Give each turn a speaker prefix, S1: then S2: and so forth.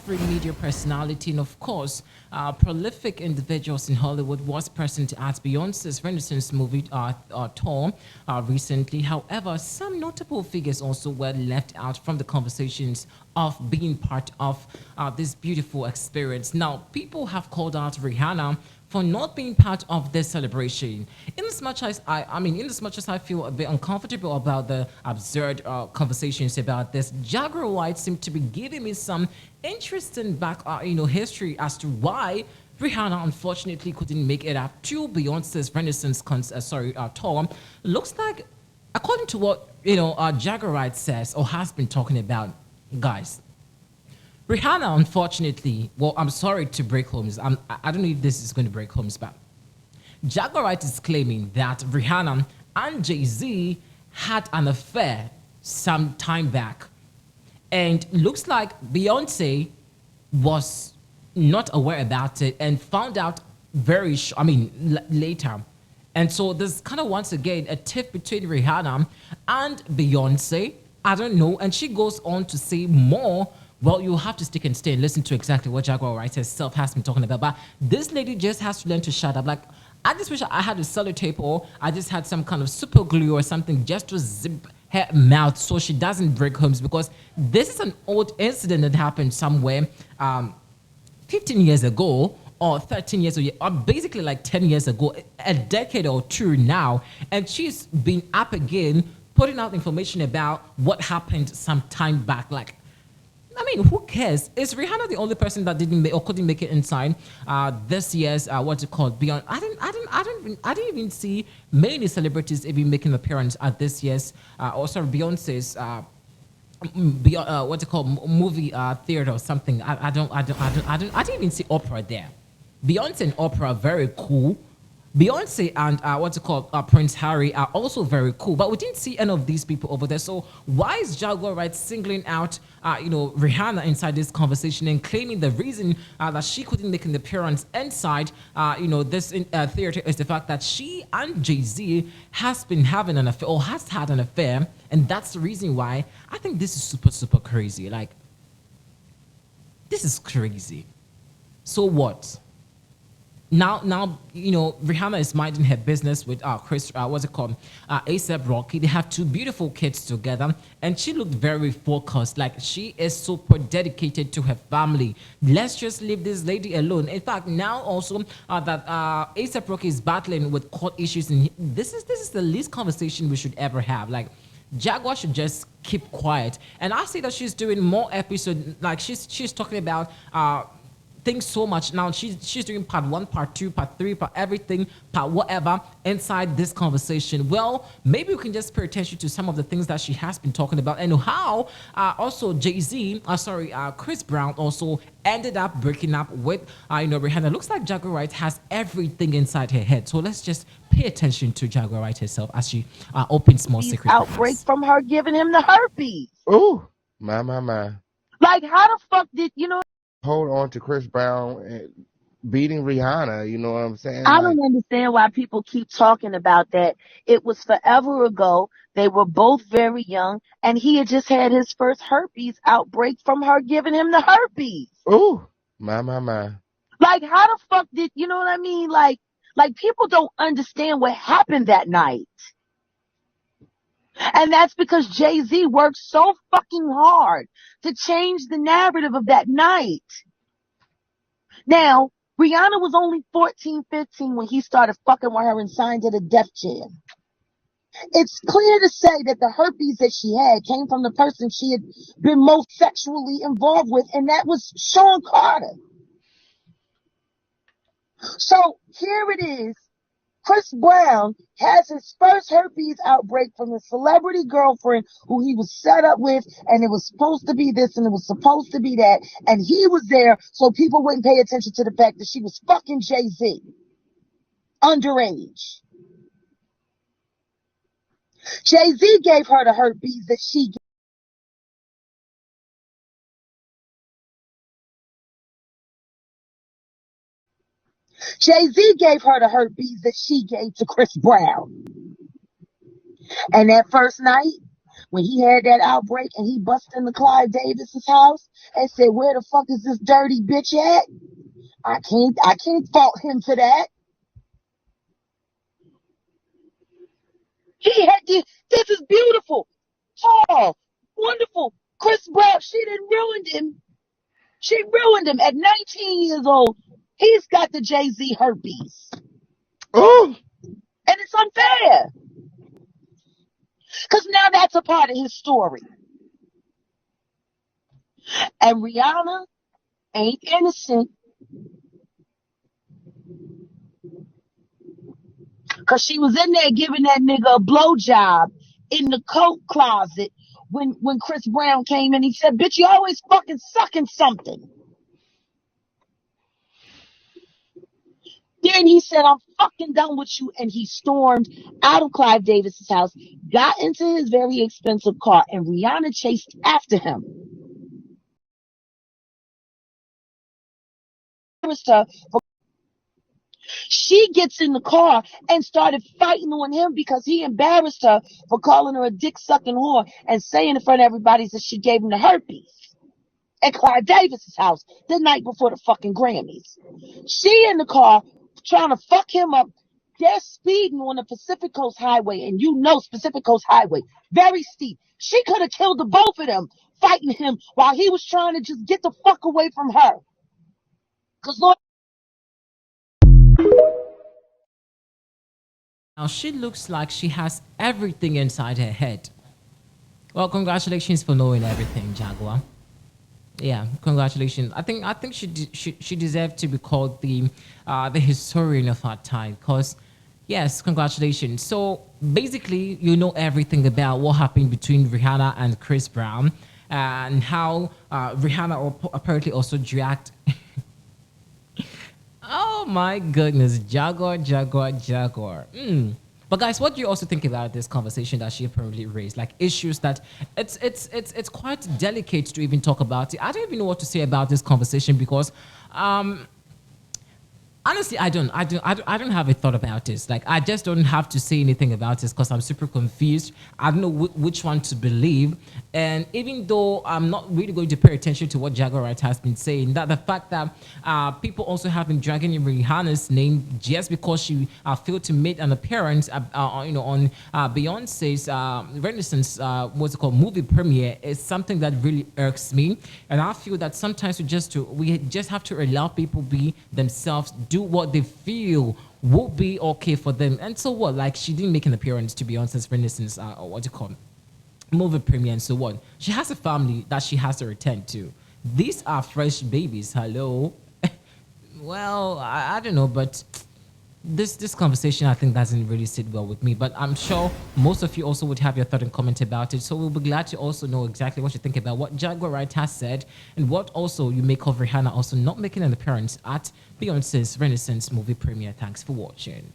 S1: mainstream media personality, and of course, prolific individuals in Hollywood, was present at Beyonce's Renaissance movie tour recently. However, some notable figures also were left out from the conversations of being part of this beautiful experience. Now, people have called out Rihanna for not being part of this celebration. In as much as in as much as I feel a bit uncomfortable about the absurd conversations about this, Jaguar White seemed to be giving me some interesting history as to why Rihanna unfortunately couldn't make it up to Beyonce's Renaissance tour. Looks like, according to what Jaguar White says or has been talking about, guys. Rihanna, unfortunately, well, I'm sorry to break homes. I don't know if this is going to break homes, but Jaguar Wright is claiming that Rihanna and Jay-Z had an affair some time back. And looks like Beyonce was not aware about it and found out later. And so there's kind of once again a tiff between Rihanna and Beyonce. I don't know. And she goes on to say more. Well, you have to stick and stay and listen to exactly what Jaguar Wright herself has been talking about. But this lady just has to learn to shut up. Like, I just wish I had a sellotape or I just had some kind of super glue or something just to zip her mouth so she doesn't break homes, because this is an old incident that happened somewhere 15 years ago or 13 years ago, or basically like 10 years ago, a decade or two now. And she's been up again putting out information about what happened some time back. Like, who cares? Is Rihanna the only person that didn't make or couldn't make it inside this year's what's it called? Beyond. I didn't even see many celebrities even making an appearance at this year's Beyonce's what's it called, movie theater or something. I didn't even see Oprah there. Beyonce and Oprah are very cool. Beyonce and Prince Harry are also very cool, but we didn't see any of these people over there. So why is Jaguar Wright singling out, Rihanna inside this conversation and claiming the reason that she couldn't make an appearance inside, this theater is the fact that she and Jay-Z has been having an affair or has had an affair, and that's the reason why. I think this is super, super crazy. Like, this is crazy. So what? Now, Rihanna is minding her business with ASAP Rocky. They have two beautiful kids together, and she looked very focused. Like, she is super dedicated to her family. Let's just leave this lady alone. In fact, now also that ASAP Rocky is battling with court issues, and this is the least conversation we should ever have. Like, Jaguar should just keep quiet. And I see that she's doing more episodes. Like, she's talking about things so much now. She's doing part 1, part 2, part 3, part everything, part whatever inside this conversation. Well, maybe we can just pay attention to some of the things that she has been talking about, and how also Chris Brown also ended up breaking up with Rihanna. Looks like Jaguar Wright has everything inside her head. So let's just pay attention to Jaguar Wright herself as she opens more secrets with
S2: Outbreak
S1: us.
S2: from her giving him the herpes.
S3: Ooh, my.
S2: Like, how the fuck did you know?
S3: Hold on to Chris Brown and beating Rihanna. You know what I'm saying?
S2: I
S3: Like,
S2: don't understand why people keep talking about that. It was forever ago. They were both very young, and he had just had his first herpes outbreak from her giving him the herpes.
S3: ooh, my.
S2: Like, how the fuck did you know what I mean? Like people don't understand what happened that night. And that's because Jay-Z worked so fucking hard to change the narrative of that night. Now, Rihanna was only 14, 15 when he started fucking with her and signed to the death jail. It's clear to say that the herpes that she had came from the person she had been most sexually involved with, and that was Sean Carter. So here it is. Chris Brown has his first herpes outbreak from a celebrity girlfriend who he was set up with, and it was supposed to be this and it was supposed to be that, and he was there so people wouldn't pay attention to the fact that she was fucking Jay-Z underage. Jay-Z gave her the herpes that she Jay-Z gave her the herpes that she gave to Chris Brown. And that first night, when he had that outbreak and he busted into Clive Davis's house and said, "Where the fuck is this dirty bitch at?" I can't fault him for that. He had this is beautiful, tall, wonderful. Chris Brown, she didn't ruin him. She ruined him at 19 years old. He's got the Jay-Z herpes.
S3: Oh,
S2: And it's unfair. Because now that's a part of his story. And Rihanna ain't innocent because she was in there giving that nigga a blowjob in the coat closet when Chris Brown came in. He said, "Bitch, you always fucking sucking something." Then he said, "I'm fucking done with you." And he stormed out of Clive Davis's house, got into his very expensive car, and Rihanna chased after him. She gets in the car and started fighting on him because he embarrassed her for calling her a dick sucking whore and saying in front of everybody that she gave him the herpes at Clive Davis's house the night before the fucking Grammys. She in the car trying to fuck him up. They're speeding on the Pacific Coast Highway, and you know Pacific Coast Highway, very steep. She could have killed the both of them fighting him while he was trying to just get the fuck away from her. Because Lord,
S1: Now she looks like she has everything inside her head. Well, congratulations for knowing everything, Jaguar. Yeah, congratulations. I think she deserved to be called the historian of our time. Cause yes, congratulations. So basically, you know everything about what happened between Rihanna and Chris Brown, and how Rihanna apparently also dragged. Oh my goodness, Jaguar, Jaguar, Jaguar. But guys, what do you also think about this conversation that she apparently raised? Like issues that it's quite delicate to even talk about it. I don't even know what to say about this conversation because honestly, I don't have a thought about this. Like, I just don't have to say anything about this because I'm super confused. I don't know which one to believe. And even though I'm not really going to pay attention to what Jaguar Wright has been saying, that the fact that people also have been dragging in Rihanna's name just because she failed to make an appearance, on Beyonce's Renaissance, what's it called, movie premiere is something that really irks me. And I feel that sometimes we just have to allow people be themselves, do what they feel will be okay for them. And so what? Like, she didn't make an appearance to Beyonce's Renaissance, or what do you call it, movie premiere, and so what? She has a family that she has to attend to. These are fresh babies. Hello. Well, I don't know, but this conversation I think doesn't really sit well with me. But I'm sure most of you also would have your thought and comment about it. So we'll be glad to also know exactly what you think about what Jaguar Wright has said and what also you make of Rihanna also not making an appearance at Beyonce's Renaissance movie premiere. Thanks for watching.